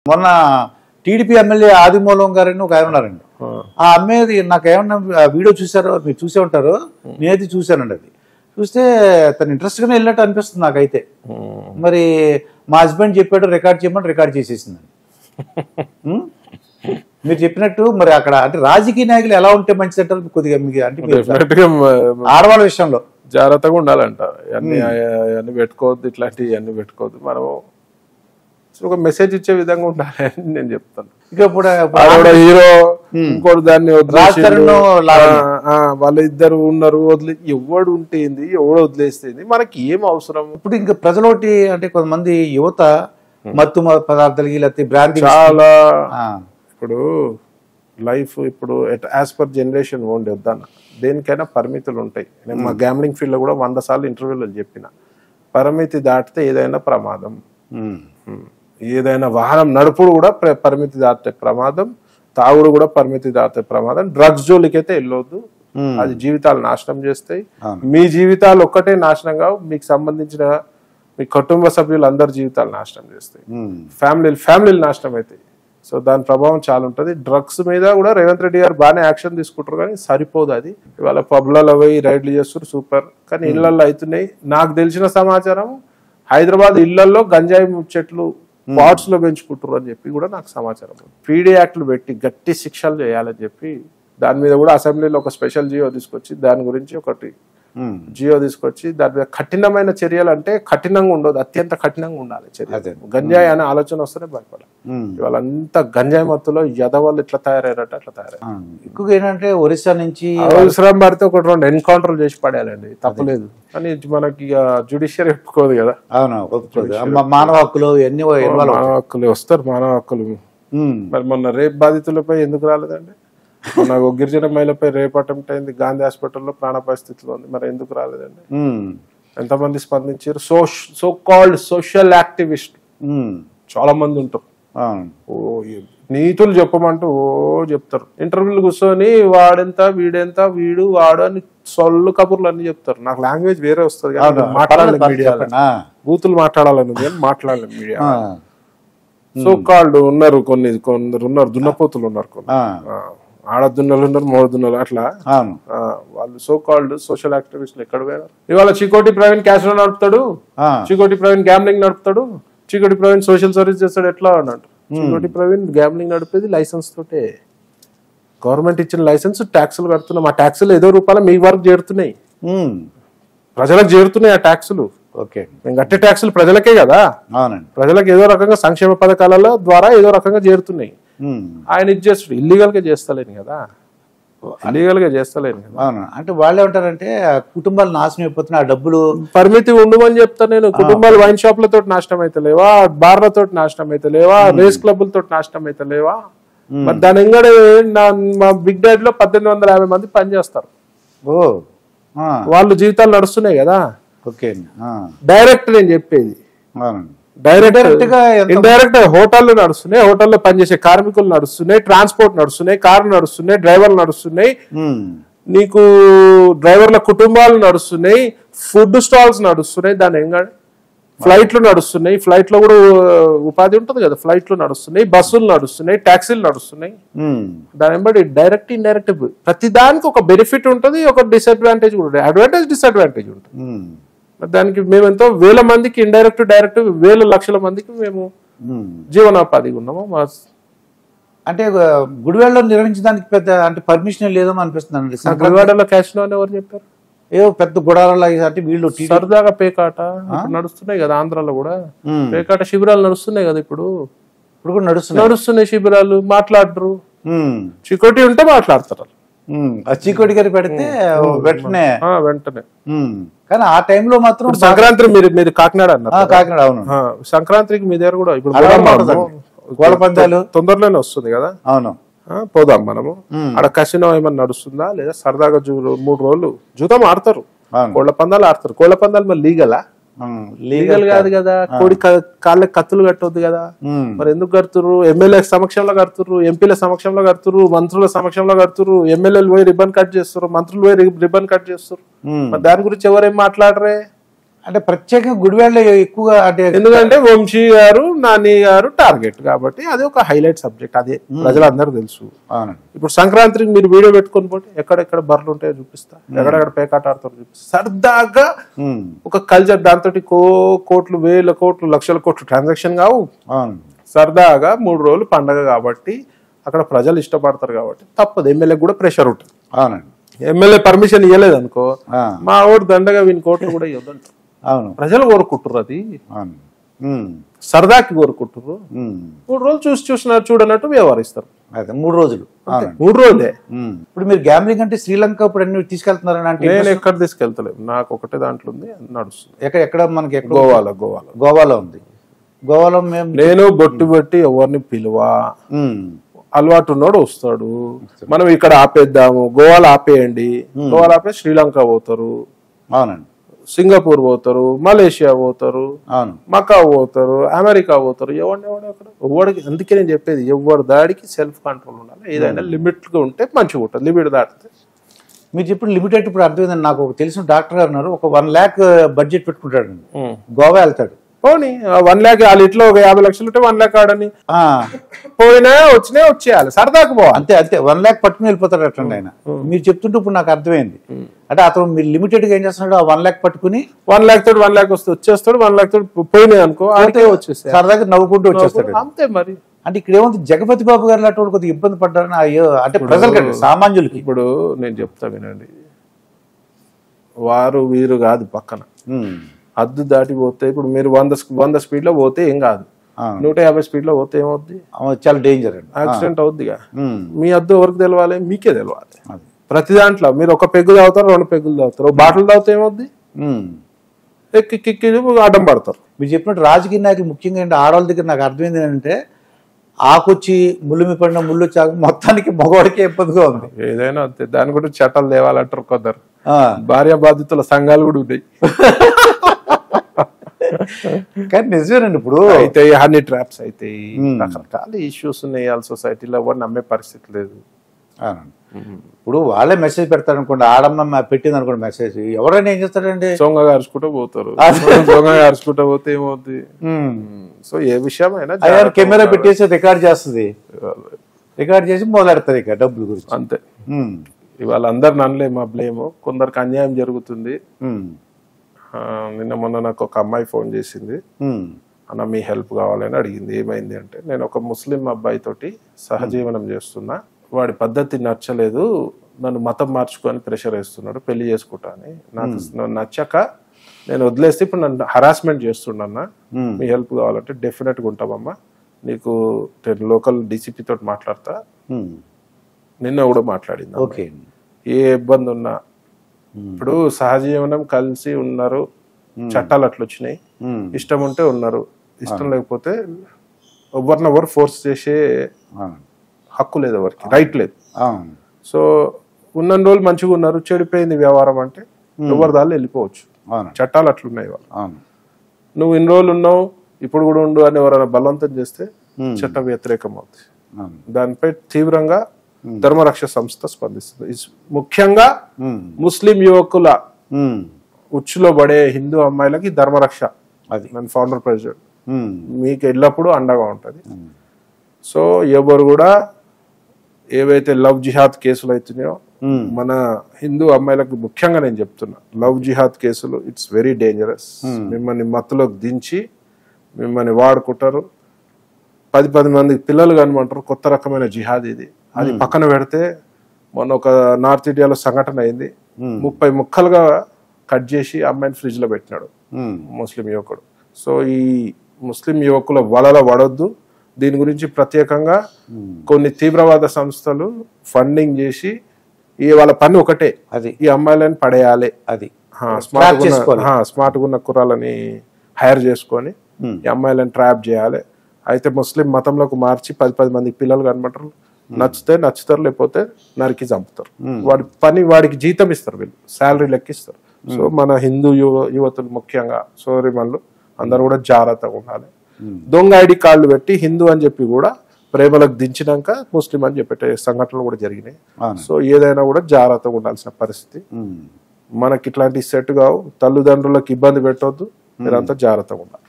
మొన్న TDP MLA ఆదిమూలం గారని ఒక ఆయన ఉన్నారండి. ఆ అమ్మేది నాకు ఏమన్నా వీడియో చూసారో, మీరు చూసే ఉంటారు, నేనైతే చూశానండి. అది చూస్తే తను ఇంట్రెస్ట్గానే వెళ్ళినట్టు అనిపిస్తుంది నాకైతే. మరి మా హస్బెండ్ చెప్పాడు రికార్డ్ చేయమని, రికార్డ్ చేసేసిందండి. మీరు చెప్పినట్టు మరి అక్కడ అంటే రాజకీయ నాయకులు ఎలా ఉంటే మంచిది అంటారు కొద్దిగా మీకు, అంటే ఆడవాళ్ళ విషయంలో జాగ్రత్తగా ఉండాలంట. అన్ని పెట్టుకోవద్దు, ఇట్లాంటివి అన్ని పెట్టుకోవద్దు. మనము ఒక మెసేజ్ ఇచ్చే విధంగా ఉండాలి అని నేను చెప్తాను. ఇక ఇప్పుడు హీరో ఇంకోటి దాన్ని వాళ్ళు ఇద్దరు ఉన్నారు, వదిలే ఎవడు ఉంటేంది, ఎవడు వదిలేస్తేంది, మనకి ఏం అవసరం. ఇప్పుడు ఇంకా ప్రజలోటి అంటే కొంతమంది యువత మత్తు పదార్థాలకి లేకపోతే భ్రాంతి చాలా. ఇప్పుడు లైఫ్ ఇప్పుడు యాజ్ పర్ జనరేషన్ ఓన్లీ వద్దన్న, దేనికైనా పరిమితులు ఉంటాయి. నేను మా గ్యామ్లింగ్ ఫీల్డ్ లో కూడా 100 సార్లు ఇంటర్వ్యూలో చెప్పిన, పరిమితి దాటితే ఏదైనా ప్రమాదం. ఏదైనా వాహనం నడుపుడు కూడా పరిమితి దాటితే ప్రమాదం, తాగుడు కూడా పరిమితి దాటితే ప్రమాదం. డ్రగ్స్ జోలికైతే వెళ్ళొద్దు, అది జీవితాలు నాశనం చేస్తాయి. మీ జీవితాలు ఒక్కటే నాశనం కావు, మీకు సంబంధించిన మీ కుటుంబ సభ్యులు అందరి జీవితాలు నాశనం చేస్తాయి, ఫ్యామిలీలు నాశనం అవుతాయి. సో దాని ప్రభావం చాలా ఉంటుంది. డ్రగ్స్ మీద కూడా రేవంత్ రెడ్డి గారు బాగానే యాక్షన్ తీసుకుంటారు, కానీ సరిపోదు. అది ఇవాళ పబ్లలో పోయి రైడ్లు చేస్తారు సూపర్, కానీ ఇళ్లలో అవుతున్నాయి. నాకు తెలిసిన సమాచారం హైదరాబాద్ ఇళ్లలో గంజాయి చెట్లు పాట్స్ లో పెంచుకుంటారు అని చెప్పి కూడా నాకు సమాచారం. పీడీ యాక్ట్లు పెట్టి గట్టి శిక్షలు చేయాలని చెప్పి దాని మీద కూడా అసెంబ్లీలో ఒక స్పెషల్ జియో తీసుకొచ్చి దాని గురించి ఒకటి జియో తీసుకొచ్చి దాని మీద కఠినమైన చర్యలు, అంటే కఠినంగా ఉండదు, అత్యంత కఠినంగా ఉండాలి చర్య. గంజాయి అనే ఆలోచన వస్తేనే భయపడాలి. ఇవాళ అంత గంజాయి మత్తులో యదవాళ్ళు ఇట్లా తయారయ్యారట, అట్లా తయారయ్యారు. ఎక్కువగా ఏంటంటే ఒరిస్సా నుంచి అవసరం పడితే ఒకటి 2 ఎన్కౌంటర్ చేసి పడేయాలండి, తప్పలేదు. కానీ మనకి జ్యుడిషియరీ ఒప్పుకోదు కదా. అవును, మానవ హక్కులు ఎన్ని మానవ హక్కులు వస్తారు, మానవ హక్కులు. మరి మొన్న రేప్ బాధితులపై ఎందుకు రాలేదండి? నాకు గిరిజన మహిళపై రేప్ అటెంప్ట్ అయింది, గాంధీ హాస్పిటల్లో ప్రాణాపాయ స్థితిలో ఉంది, మరి ఎందుకు రాలేదండి? ఎంతమంది స్పందించారు? సో కాల్డ్ సోషల్ యాక్టివిస్ట్ చాలా మంది ఉంటారు. ఓ నీతులు చెప్పమంటూ చెప్తారు, ఇంటర్వ్యూలు కూర్చొని వాడెంత వీడెంత వీడు వాడు అని సొల్లు కబుర్లు అన్ని చెప్తారు. నాకు లాంగ్వేజ్ వేరే వస్తుంది, మాట్లాడలేదు మీడియా, బూతులు మాట్లాడాలని మాట్లాడలేదు మీడియా. సో కాల్డ్ ఉన్నారు, కొందరు ఉన్నారు దున్నపోతులు ఉన్నారు, కొన్ని ఆడదున్నలు ఉన్నారు, మోడదున్నలు, అట్లా వాళ్ళు సో కాల్డ్ సోషల్ యాక్టివిస్టులు ఎక్కడ పోయారు? ఇవాళ చికోటి ప్రవీణ్ క్యాసినో నడుపుతాడు, చికోటి ప్రవీణ్ గ్యాంబ్లింగ్ నడుపుతాడు, చికోటి ప్రవీణ్ సోషల్ సర్వీస్ చేస్తాడు, ఎట్లా అన్నట్టు. చికోటి ప్రవీణ్ గ్యాంబ్లింగ్ నడిపేది లైసెన్స్ తోటే, గవర్నమెంట్ ఇచ్చిన లైసెన్స్, ట్యాక్సులు కడుతున్నాం. ఆ ట్యాక్సులు ఏదో రూపాయలు మీ వరకు చేరుతున్నాయి, ప్రజలకు చేరుతున్నాయి ఆ ట్యాక్సులు. ఓకే, మేము కట్టే ట్యాక్సులు ప్రజలకే కదా, ప్రజలకు ఏదో రకంగా సంక్షేమ పథకాల ద్వారా ఏదో రకంగా చేరుతున్నాయి. ఆయన ఇది చేస్తాడు, ఇల్లీగల్ గా చేస్తలేను కదా, ఇల్లీగల్ గా చేస్తలేను కదా. అంటే వాళ్ళు ఏమంటారంటే కుటుంబాలు నాశనం అయిపోతున్నాయి, ఆ డబ్బులు పరిమితి ఉండమని చెప్తాను నేను. కుటుంబాలు వైన్ షాప్లతో నాశనం అయితే లేవా, బార్లతో నాశనం అయితే లేవా, రేస్ క్లబ్లతో నాశనం అయితే లేవా? మరి దాని ఎంగడే మా బిగ్ డాడీ లో 1850 మంది పనిచేస్తారు, వాళ్ళు జీవితాలు నడుస్తున్నాయి కదా. ఓకే, డైరెక్ట్ నేను చెప్పేది, డైరెక్ట్ గా ఇండైరెక్ట్ హోటళ్లు నడుస్తున్నాయి, హోటల్లో పనిచేసే కార్మికులు నడుస్తున్నాయి, ట్రాన్స్పోర్ట్ నడుస్తున్నాయి, కార్లు నడుస్తున్నాయి, డ్రైవర్లు నడుస్తున్నాయి, నీకు డ్రైవర్ల కుటుంబాలు నడుస్తున్నాయి, ఫుడ్ స్టాల్స్ నడుస్తున్నాయి, దాని ఎంగా ఫ్లైట్లు నడుస్తున్నాయి, ఫ్లైట్ లో కూడా ఉపాధి ఉంటుంది కదా, ఫ్లైట్లు నడుస్తున్నాయి, బస్సులు నడుస్తున్నాయి, ట్యాక్సీలు నడుస్తున్నాయి. దాని వెంబడి డైరెక్ట్ ఇండైరెక్ట్ ప్రతి దానికి ఒక బెనిఫిట్ ఉంటుంది, ఒక డిసడ్వాంటేజ్ కూడా ఉంటుంది, అడ్వాంటేజ్ డిసడ్వాంటేజ్ ఉంటుంది. దానికి మేము ఎంతో వేల మందికి ఇండైరెక్ట్ డైరెక్ట్ వేల లక్షల మందికి మేము జీవనోపాధిగా ఉన్నాము. అంటే గుడివాడలో నిర్వహించడానికి పెద్ద అంటే పర్మిషన్ లేదో అనిపిస్తుంది. గుడివాడలో క్యాసినో అని ఎవరు చెప్పారు? ఏవో పెద్ద గుడారాలు అంటే వీళ్ళు సరదాగా పేకాట నడుస్తున్నాయి కదా, ఆంధ్రాలో కూడా పేకాట శిబిరాలు నడుస్తున్నాయి కదా, ఇప్పుడు కూడా నడుస్తున్నాయి శిబిరాలు. మాట్లాడరు, చికోటి ఉంటే మాట్లాడతారు, చీకోటి గారు పెడితే వెంటనే. కానీ ఆ టైంలో మాత్రం సంక్రాంతి మీరు కాకినాడ అన్నారు, కాకినాడ. అవును, సంక్రాంతికి మీ దగ్గర కూడా ఇప్పుడు గోడ పందాలు తొందరలోనే వస్తుంది కదా. అవును, పోదాం మనము. అక్కడ కసినో ఏమన్నా నడుస్తుందా లేదా? సరదాగా 3 రోజులు జూతం ఆడతారు, కోళ్ల పందాలు ఆడతారు. కోళ్ల పందాలు మరి లీగలా? లీగల్ కాదు కదా. కోడి కాళ్ళకి కత్తులు కట్టొద్దు కదా, మరి ఎందుకు కడుతుర్రు? ఎమ్మెల్యే సమక్షంలో కడుతుర్రు, ఎంపీల సమక్షంలో కడుతుర్రు, మంత్రుల సమక్షంలో కడుతుర్రు, ఎమ్మెల్యేలు పోయి రిబ్బన్ కట్ చేస్తారు, మంత్రులు పోయి రిబ్బన్ కట్ చేస్తారు. మరి దాని గురించి ఎవరేం మాట్లాడరే? అంటే ప్రత్యేకంగా గుడివాడలో ఎక్కువగా అంటే ఎందుకంటే వంశీ గారు నాని గారు టార్గెట్ కాబట్టి అది ఒక హైలైట్ సబ్జెక్ట్, అదే ప్రజలందరూ తెలుసు. ఇప్పుడు సంక్రాంతికి మీరు వీడియో పెట్టుకొని పోతే ఎక్కడెక్కడ బర్రెలు ఉంటాయో చూపిస్తా, ఎక్కడెక్కడ పేకాట ఆడుతారో చూపిస్తా. సరదాగా ఒక కల్చర్, దాంతో కోట్లు, వేల కోట్లు, లక్షల కోట్లు ట్రాన్సాక్షన్ కావు. సరదాగా 3 రోజులు పండగ కాబట్టి అక్కడ ప్రజలు ఇష్టపడతారు కాబట్టి తప్పదు. ఎమ్మెల్యే కూడా ప్రెషర్ ఉంటుంది. అవునండి. ఎమ్మెల్యే పర్మిషన్ ఇవ్వలేదు అనుకో, మా ఓటు దండగా వీని కోట్లు కూడా ఇవ్వదంట. అవును, ప్రజలు కోరుకుంటారు, అది సరదాకి కోరుకుంటారు. 3 రోజులు చూడనట్టు వ్యవహరిస్తారు. అదే 3 రోజులు, 3 రోజులే. ఇప్పుడు మీరు గ్యాంబ్లింగ్ అంటే శ్రీలంక ఇప్పుడు అన్ని తీసుకెళ్తున్నారని అంటే నేను ఎక్కడ తీసుకెళ్తలేదు, నాకు ఒకటే దాంట్లో ఉంది, నడుస్తుంది. ఎక్కడ మనకి గోవాలో ఉంది. గోవాలో మేము నేను బొట్టి ఎవరిని పిలువా, అలవాటు ఉన్నాడు వస్తాడు. మనం ఇక్కడ ఆపేద్దాము, గోవాలో ఆపేయండి, గోవాలో ఆపే శ్రీలంక పోతారు, అవునండి, సింగపూర్ పోతారు, మలేషియా పోతారు, మకా పోతారు, అమెరికా పోతారు. ఎవడికి అందుకే నేను చెప్పేది, ఎవరి దాడికి సెల్ఫ్ కంట్రోల్ ఉండాలి. ఏదైనా లిమిట్ గా ఉంటే మంచిగా ఉంటుంది. లిమిట్ దాటితే మీరు చెప్పిన లిమిటెడ్ ఇప్పుడు అర్థమైందండి. నాకు ఒక తెలిసిన డాక్టర్ గారు ఉన్నారు, ఒక 1 lakh బడ్జెట్ పెట్టుకుంటాడు, గోవా వెళ్తాడు. పోనీ 1 lakh వాళ్ళ ఇంట్లో ఒక 50 లక్షలు ఉంటే 1 lakh ఆడని పోయినా వచ్చేయాలి, సరదాకు పోవాలి. అంతే 1 lakh పట్టుకుని వెళ్ళిపోతాడు అట్టండి ఆయన. మీరు చెప్తుంటే ఇప్పుడు నాకు అర్థమైంది. అంటే అతను మీరు లిమిటెడ్ గా ఏం చేస్తున్నాడు, ఆ 1 lakh పట్టుకుని 1 lakh తోటి 1 lakh వస్తే వచ్చేస్తాడు, 1 lakh తోటి పోయినాయి అనుకో అంటే వచ్చేస్తాడు, సరదాగా నవ్వుకుంటూ వచ్చేస్తాడు. అంతే. మరి అంటే ఇక్కడ ఏముంది, జగపతి బాబు గారు అటువంటి కొద్దిగా ఇబ్బంది పడ్డారని, అయ్యో అంటే ప్రజలకండి, సామాన్యులకి. ఇప్పుడు నేను చెప్తా వినండి, వారు వీరు కాదు పక్కన హద్దు దాటిపోతే, ఇప్పుడు మీరు 100 స్పీడ్ లో పోతే ఏం కాదు, 150 స్పీడ్ లో పోతే ఏమవుద్ది, చాలా డేంజర్ అండి, యాక్సిడెంట్ అవుద్దిగా. మీ హద్దు ఎవరికి తెలవాలి, మీకే తెలవాలి. ప్రతి దాంట్లో మీరు ఒక పెగ్గు తాగుతారు, 2 పెగ్గులు తాగుతారు, బాటిల్ తాగితే ఏమవుద్ది, ఎక్కి అడ్డం పడతారు. మీరు చెప్పినట్టు రాజకీయ నాయకులు ముఖ్యంగా ఏంటి, ఆడవాళ్ళ దగ్గర నాకు అర్థమైంది ఏంటంటే, ఆకొచ్చి ముళ్ళు పడిన ముళ్ళు వచ్చాక మొత్తానికి మగవాడికి ఇబ్బందిగా ఉంది. ఏదైనా అంతే, దాని గురించి చట్టాలు తేవాలంటారు కొందరు. భార్య బాధితుల సంఘాలు కూడా ఉన్నాయి. కానీ నిజమేనండి, ఇప్పుడు అయితే హనీ ట్రాప్స్ అయితే రకరకాల ఇష్యూస్ ఉన్నాయి వాళ్ళ సొసైటీలో, ఎవరు నమ్మే పరిస్థితి లేదు. ఇప్పుడు వాళ్ళే మెసేజ్ పెడతారు అనుకోండి, ఆడమ్మ పెట్టింది అనుకోండి మెసేజ్, ఎవరైనా ఏం చేస్తాడండి, సొంగగా అరుచుకుంటూ పోతారు. సొంగగా అరుచుకుంటూ పోతే ఏమవుద్ది. సో ఏ విషయం అయినా కెమెరా పెట్టేసి రికార్డ్ చేస్తుంది, రికార్డ్ చేసి మొదలెడతారు ఇక డబ్బుల గురించి. అంతే. ఇవాళ అందరు నన్నలే మా బ్లేమ్, కొందరికి అన్యాయం జరుగుతుంది. నిన్న మొన్న నాకు ఒక అమ్మాయి ఫోన్ చేసింది, అన్న మీ హెల్ప్ కావాలని అడిగింది. ఏమైంది అంటే, నేను ఒక ముస్లిం అబ్బాయి తోటి సహజీవనం చేస్తున్నా, వాడి పద్ధతి నచ్చలేదు, నన్ను మతం మార్చుకొని ప్రెషర్ వేస్తున్నాడు, పెళ్లి చేసుకుంటా అని. నాకు నచ్చక నేను వదిలేస్తే ఇప్పుడు నన్ను హరాస్మెంట్ చేస్తున్నా, మీ హెల్ప్ కావాలంటే డెఫినెట్గా ఉంటామమ్మా, నీకు లోకల్ డీసీపీ తోటి మాట్లాడతా, నిన్న కూడా మాట్లాడింది. ఓకే, ఏ ఇబ్బంది ఉన్నా, ఇప్పుడు సహజీవనం కలిసి ఉన్నారు, చట్టాలు అట్లా వచ్చినాయి, ఇష్టం ఉంటే ఉన్నారు, ఇష్టం లేకపోతే ఎవరినెవరు ఫోర్స్ చేసే హక్కు లేదు, ఎవరికి రైట్ లేదు. సో ఉన్న రోజులు మంచిగా ఉన్నారు, చెడిపోయింది వ్యవహారం అంటే ఎవరి దాళ్ళు వెళ్ళిపోవచ్చు, చట్టాలు అట్లున్నాయి. వాళ్ళు నువ్వు ఇన్ని రోజులు ఉన్నావు ఇప్పుడు కూడా ఉండు అని ఎవరైనా బలవంతం చేస్తే చట్ట వ్యతిరేకం అవుతుంది. దానిపై తీవ్రంగా ధర్మరక్ష సంస్థ స్పందిస్తుంది. ముఖ్యంగా ముస్లిం యువకుల ఉచ్చులో పడే హిందూ అమ్మాయిలకి ధర్మరక్ష, అది మన ఫౌండర్ ప్రెసిడెంట్ మీకు ఎల్లప్పుడూ అండగా ఉంటుంది. సో ఎవరు కూడా ఏవైతే లవ్ జిహాద్ కేసులు అవుతున్నాయో మన హిందూ అమ్మాయిలకు ముఖ్యంగా నేను చెప్తున్నా, లవ్ జిహాద్ కేసులు ఇట్స్ వెరీ డేంజరస్. మిమ్మల్ని మత్తులోకి దించి మిమ్మల్ని వాడుకుంటారు, 10 మంది పిల్లలు కనమంటారు. కొత్త రకమైన జిహాద్ ఇది. అది పక్కన పెడితే మొన్న ఒక నార్త్ ఇండియాలో సంఘటన అయింది, 30 ముక్కలుగా కట్ చేసి అమ్మాయిని ఫ్రిడ్జ్ లో పెట్టినాడు ముస్లిం యువకుడు. సో ఈ ముస్లిం యువకుల వలలో పడొద్దు. దీని గురించి ప్రత్యేకంగా కొన్ని తీవ్రవాద సంస్థలు ఫండింగ్ చేసి వాళ్ళ పని ఒకటే, అది ఈ అమ్మాయిలని పడేయాలి, అది స్మార్ట్ గా ఉన్న కుర్రాలని హైర్ చేసుకొని ఈ అమ్మాయిలను ట్రాప్ చేయాలి. అయితే ముస్లిం మతంలోకి మార్చి 10 మంది పిల్లలు కనబడతారు, నచ్చుతారు, లేకపోతే నరికి చంపుతారు. వాడి పని వాడికి జీతం ఇస్తారు, వీళ్ళు శాలరీ లెక్కిస్తారు. సో మన హిందూ యువతులు ముఖ్యంగా సోదరిమణులు అందరూ కూడా జాగ్రత్తగా ఉండాలి. దొంగ ఐడి కార్డులు పెట్టి హిందూ అని చెప్పి కూడా ప్రేమలకు దించినాక ముస్లిం అని చెప్పే సంఘటనలు కూడా జరిగినాయి. సో ఏదైనా కూడా జాగ్రత్తగా ఉండాల్సిన పరిస్థితి. మనకి ఇట్లాంటి సెట్ కావు, తల్లిదండ్రులకు ఇబ్బంది పెట్టొద్దు, మీరంతా జాగ్రత్తగా ఉండాలి.